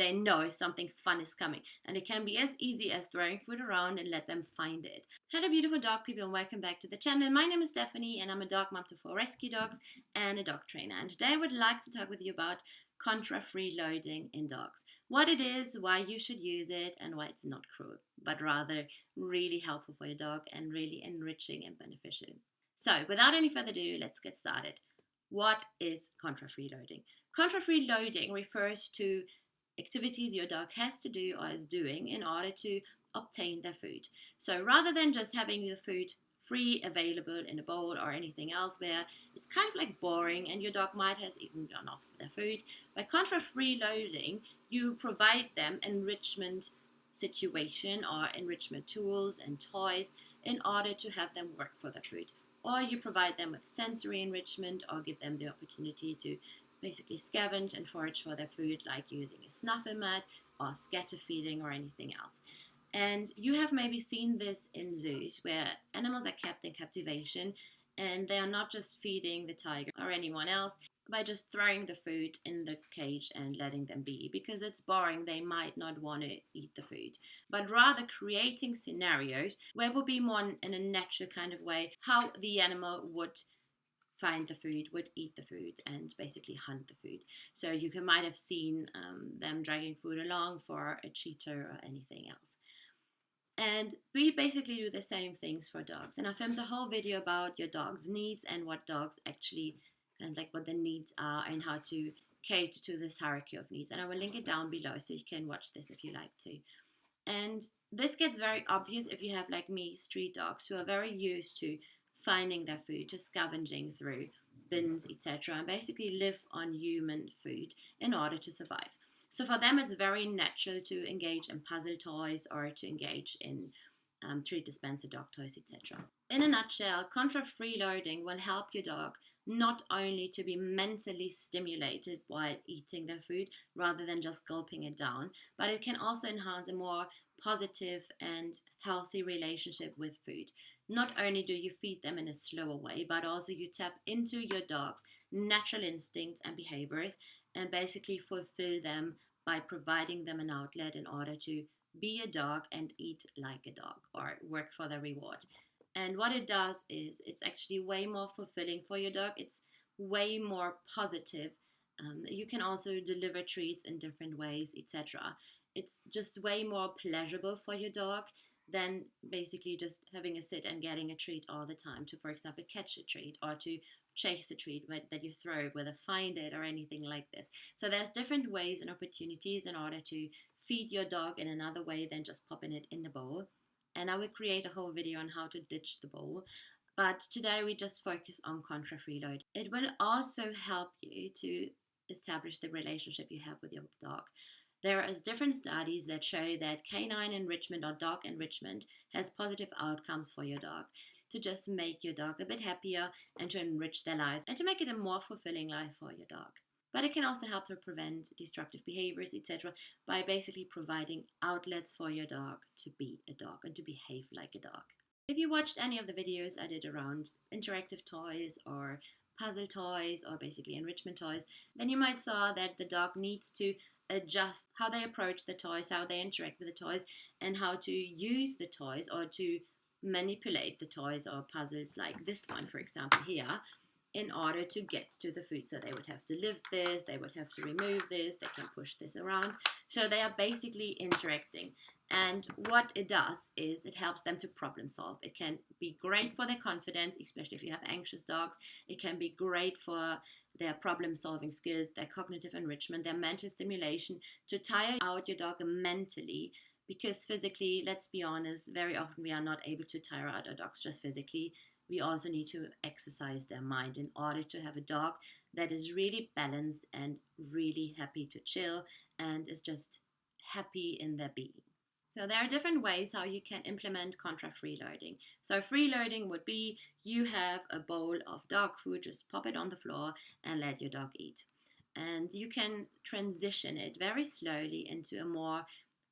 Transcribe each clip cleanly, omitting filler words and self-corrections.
they know something fun is coming. And it can be as easy as throwing food around and let them find it. Hello beautiful dog people, and welcome back to the channel. My name is Stephanie and I'm a dog mom to 4 rescue dogs and a dog trainer. And today I would like to talk with you about contra-freeloading in dogs. What it is, why you should use it, and why it's not cruel, but rather really helpful for your dog and really enriching and beneficial. So without any further ado, let's get started. What is contra-freeloading? Contra-freeloading refers to activities your dog has to do or is doing in order to obtain their food. So rather than just having the food free available in a bowl or anything else where it's kind of like boring and your dog might has even gone off their food, by contra-freeloading you provide them enrichment situation or enrichment tools and toys in order to have them work for their food. Or you provide them with sensory enrichment or give them the opportunity to basically scavenge and forage for their food, like using a snuffle mat or scatter feeding or anything else. And you have maybe seen this in zoos where animals are kept in captivation and they are not just feeding the tiger or anyone else by just throwing the food in the cage and letting them be, because it's boring. They might not want to eat the food, but rather creating scenarios where it would be more in a natural kind of way how the animal would find the food, would eat the food, and basically hunt the food. So you might have seen them dragging food along for a cheetah or anything else. And we basically do the same things for dogs. And I filmed a whole video about your dog's needs and what dogs actually, kind of like what the needs are and how to cater to this hierarchy of needs. And I will link it down below so you can watch this if you like to. And this gets very obvious if you have, like me, street dogs who are very used to finding their food, to scavenging through bins, etc., and basically live on human food in order to survive. So for them, it's very natural to engage in puzzle toys or to engage in treat dispenser dog toys, etc. In a nutshell, contra-freeloading will help your dog not only to be mentally stimulated while eating their food rather than just gulping it down, but it can also enhance a more positive and healthy relationship with food. Not only do you feed them in a slower way, but also you tap into your dog's natural instincts and behaviors and basically fulfill them by providing them an outlet in order to be a dog and eat like a dog or work for their reward. And what it does is it's actually way more fulfilling for your dog. It's way more positive. You can also deliver treats in different ways, etc. It's just way more pleasurable for your dog than basically just having a sit and getting a treat all the time, to, for example, catch a treat or to chase a treat that you throw, whether find it or anything like this. So there's different ways and opportunities in order to feed your dog in another way than just popping it in the bowl. And I will create a whole video on how to ditch the bowl. But today we just focus on contra-freeload. It will also help you to establish the relationship you have with your dog. There is different studies that show that canine enrichment or dog enrichment has positive outcomes for your dog, to just make your dog a bit happier and to enrich their life and to make it a more fulfilling life for your dog. But it can also help to prevent destructive behaviors, etc., by basically providing outlets for your dog to be a dog and to behave like a dog. If you watched any of the videos I did around interactive toys or puzzle toys or basically enrichment toys, then you might saw that the dog needs to adjust how they approach the toys, how they interact with the toys, and how to use the toys or to manipulate the toys or puzzles like this one, for example, here, in order to get to the food. So they would have to lift this, they would have to remove this, they can push this around. So they are basically interacting. And what it does is it helps them to problem solve. It can be great for their confidence, especially if you have anxious dogs. It can be great for their problem solving skills, their cognitive enrichment, their mental stimulation, to tire out your dog mentally. Because physically, let's be honest, very often we are not able to tire out our dogs just physically. We also need to exercise their mind in order to have a dog that is really balanced and really happy to chill and is just happy in their being. So there are different ways how you can implement contra-freeloading. So freeloading would be you have a bowl of dog food, just pop it on the floor and let your dog eat. And you can transition it very slowly into a more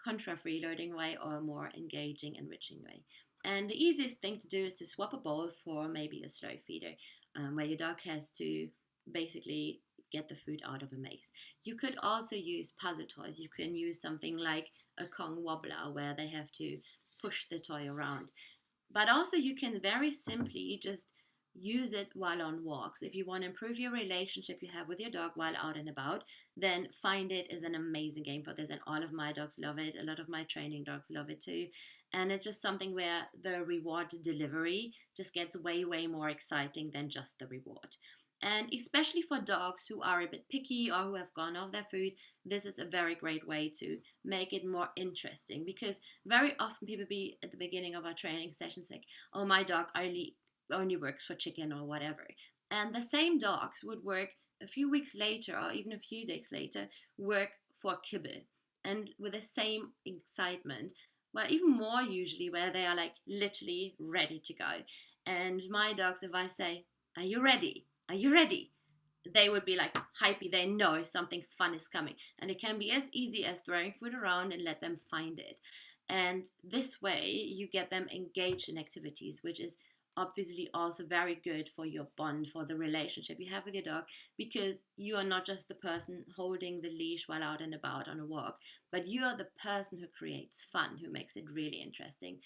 contra-freeloading way or a more engaging, enriching way. And the easiest thing to do is to swap a bowl for maybe a slow feeder, where your dog has to basically get the food out of a maze. You could also use puzzle toys. You can use something like a Kong wobbler where they have to push the toy around. But also you can very simply just use it while on walks. If you want to improve your relationship you have with your dog while out and about, then Find It is an amazing game for this, and all of my dogs love it. A lot of my training dogs love it too. And it's just something where the reward delivery just gets way, way more exciting than just the reward. And especially for dogs who are a bit picky or who have gone off their food, this is a very great way to make it more interesting, because very often people be at the beginning of our training sessions like, oh, my dog only works for chicken or whatever. And the same dogs would work a few weeks later or even a few days later, work for kibble, and with the same excitement. Well, even more usually, where they are like literally ready to go. And my dogs, if I say, are you ready? Are you ready? They would be like hypey. They know something fun is coming. And it can be as easy as throwing food around and let them find it. And this way you get them engaged in activities, which is obviously also very good for your bond, for the relationship you have with your dog, because you are not just the person holding the leash while out and about on a walk, but you are the person who creates fun, who makes it really interesting.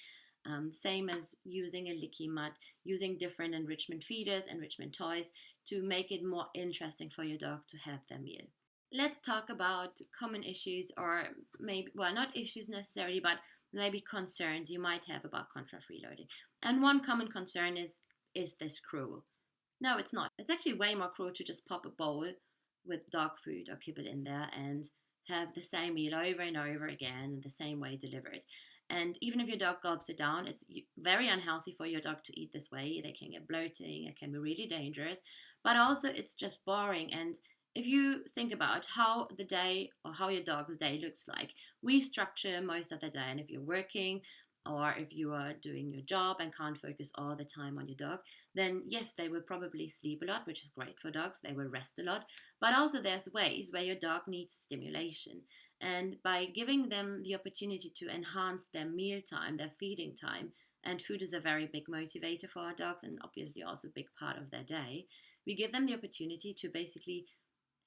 Same as using a licky mat, using different enrichment feeders, enrichment toys to make it more interesting for your dog to have their meal. Let's talk about common issues, or maybe, well, not issues necessarily, but maybe concerns you might have about contra-freeloading. And one common concern is this cruel? No, it's not. It's actually way more cruel to just pop a bowl with dog food or kibble in there and have the same meal over and over again, the same way delivered. And even if your dog gulps it down, it's very unhealthy for your dog to eat this way. They can get bloating, it can be really dangerous, but also it's just boring. And if you think about how the day or how your dog's day looks like, we structure most of the day. And if you're working or if you are doing your job and can't focus all the time on your dog, then yes, they will probably sleep a lot, which is great for dogs. They will rest a lot. But also there's ways where your dog needs stimulation. And by giving them the opportunity to enhance their meal time, their feeding time, and food is a very big motivator for our dogs and obviously also a big part of their day, we give them the opportunity to basically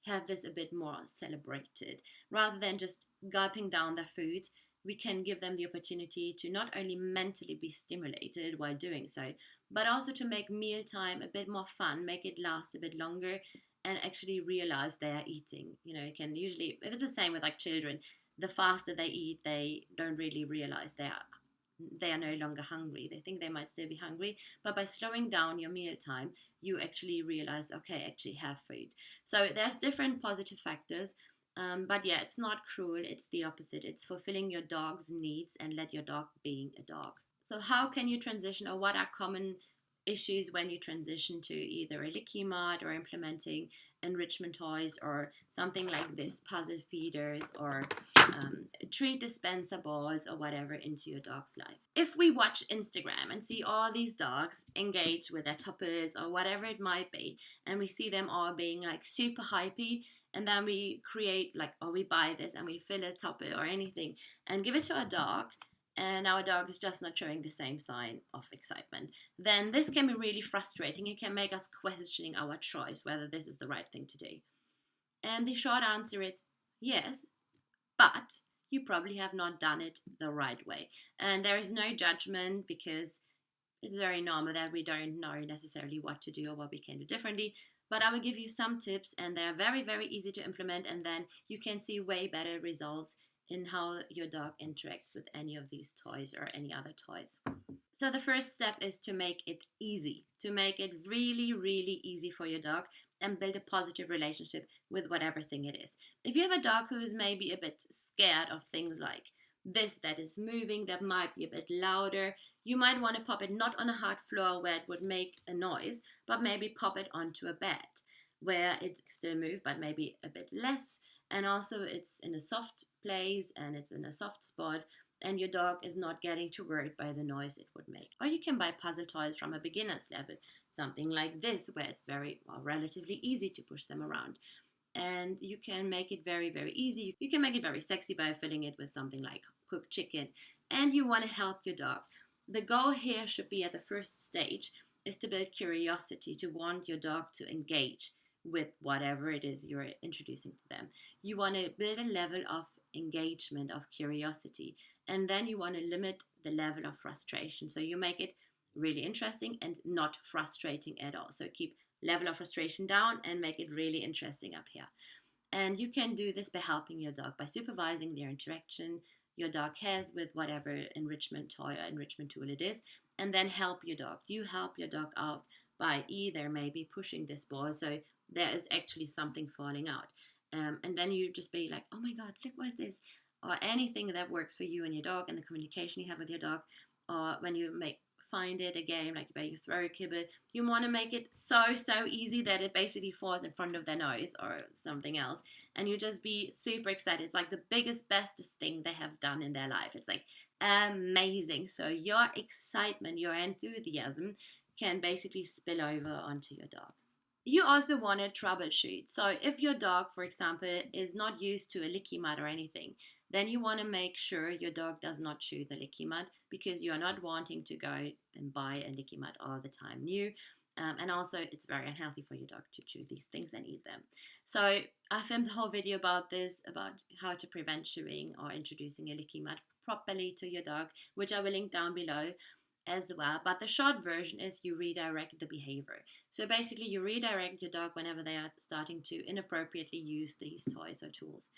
have this a bit more celebrated. Rather than just gulping down their food, we can give them the opportunity to not only mentally be stimulated while doing so, but also to make mealtime a bit more fun, make it last a bit longer, and actually realize they are eating. You know, it can usually, if it's the same with like children, the faster they eat, they don't really realize they are no longer hungry. They think they might still be hungry, but by slowing down your meal time, you actually realize, okay, I actually have food. So there's different positive factors, but yeah, it's not cruel. It's the opposite. It's fulfilling your dog's needs and let your dog being a dog. So how can you transition, or what are common issues when you transition to either a licky mat or implementing enrichment toys or something like this, puzzle feeders or treat dispenser balls or whatever into your dog's life? If we watch Instagram and see all these dogs engage with their toppers or whatever it might be, and we see them all being like super hypey, and then we create like, or we buy this and we fill a topper or anything and give it to our dog, and our dog is just not showing the same sign of excitement, then this can be really frustrating. It can make us questioning our choice, whether this is the right thing to do. And the short answer is yes, but you probably have not done it the right way. And there is no judgment, because it's very normal that we don't know necessarily what to do or what we can do differently. But I will give you some tips, and they are very, very easy to implement, and then you can see way better results in how your dog interacts with any of these toys or any other toys. So the first step is to make it easy, to make it really, really easy for your dog and build a positive relationship with whatever thing it is. If you have a dog who is maybe a bit scared of things like this that is moving, that might be a bit louder, you might want to pop it not on a hard floor where it would make a noise, but maybe pop it onto a bed where it still moves, but maybe a bit less. And also it's in a soft place and it's in a soft spot, and your dog is not getting too worried by the noise it would make. Or you can buy puzzle toys from a beginner's level, something like this, where it's very, well, relatively easy to push them around. And you can make it very, very easy. You can make it very sexy by filling it with something like cooked chicken. And you want to help your dog. The goal here should be, at the first stage, is to build curiosity, to want your dog to engage with whatever it is you're introducing to them. You want to build a level of engagement, of curiosity, and then you want to limit the level of frustration. So you make it really interesting and not frustrating at all. So keep level of frustration down and make it really interesting up here. And you can do this by helping your dog, by supervising their interaction your dog has with whatever enrichment toy or enrichment tool it is, and then help your dog. You help your dog out by either maybe pushing this ball so there is actually something falling out. And then you just be like, oh my God, look, what's this? Or anything that works for you and your dog and the communication you have with your dog. Or when you find it a game, like where you throw a kibble, you want to make it so easy that it basically falls in front of their nose or something else, and you just be super excited. It's like the biggest, bestest thing they have done in their life. It's like amazing. So your excitement, your enthusiasm can basically spill over onto your dog. You also want to troubleshoot. So if your dog, for example, is not used to a licky mat or anything, then you want to make sure your dog does not chew the licky mat, because you are not wanting to go and buy a licky mat all the time new. And also it's very unhealthy for your dog to chew these things and eat them. So I filmed a whole video about this, about how to prevent chewing or introducing a licky mat properly to your dog, which I will link down below as well. But the short version is you redirect the behavior. So basically you redirect your dog whenever they are starting to inappropriately use these toys or tools.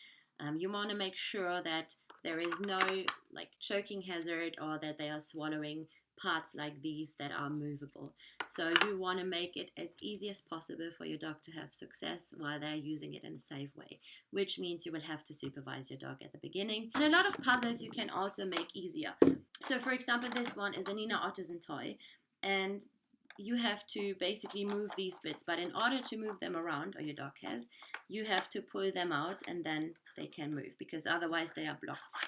You want to make sure that there is no choking hazard, or that they are swallowing parts like these that are movable. So you want to make it as easy as possible for your dog to have success while they're using it in a safe way, which means you will have to supervise your dog at the beginning. And a lot of puzzles you can also make easier. So for example, this one is a Nina Ottesen toy, and you have to basically move these bits, but in order to move them around, or your dog has, you have to pull them out and then they can move, because otherwise they are blocked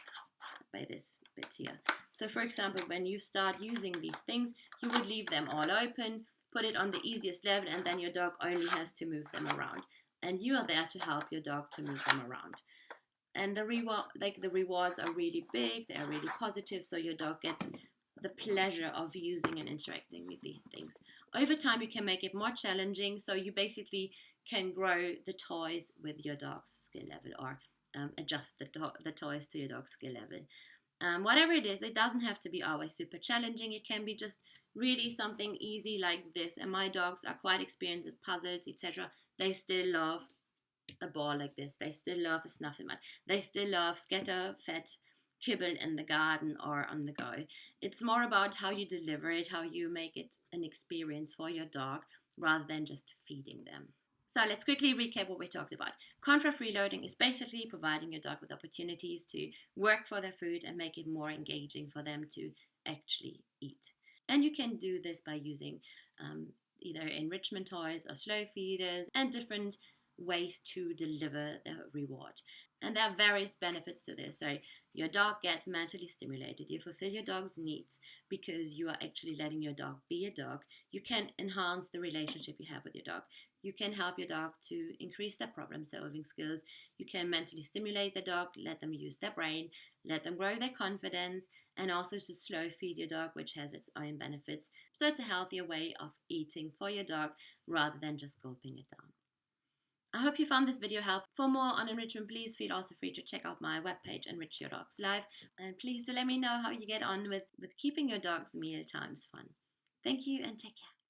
by this bit here. So for example, when you start using these things, you would leave them all open, put it on the easiest level, and then your dog only has to move them around. And you are there to help your dog to move them around. And the rewards are really big, they are really positive, so your dog gets the pleasure of using and interacting with these things. Over time, you can make it more challenging, so you basically can grow the toys with your dog's skill level, or adjust the toys to your dog's skill level. Whatever it is, it doesn't have to be always super challenging. It can be just really something easy like this. And my dogs are quite experienced with puzzles, etc. They still love a ball like this. They still love a snuffle mat. They still love scatter fed kibble in the garden or on the go. It's more about how you deliver it, how you make it an experience for your dog rather than just feeding them. So let's quickly recap what we talked about. Contra-freeloading is basically providing your dog with opportunities to work for their food and make it more engaging for them to actually eat. And you can do this by using either enrichment toys or slow feeders and different ways to deliver the reward. And there are various benefits to this. So your dog gets mentally stimulated. You fulfill your dog's needs because you are actually letting your dog be a dog. You can enhance the relationship you have with your dog. You can help your dog to increase their problem-solving skills. You can mentally stimulate the dog, let them use their brain, let them grow their confidence, and also to slow feed your dog, which has its own benefits. So it's a healthier way of eating for your dog rather than just gulping it down. I hope you found this video helpful. For more on enrichment, please feel also free to check out my webpage, Enrich Your Dog's Life. And please do let me know how you get on with keeping your dog's meal times fun. Thank you and take care.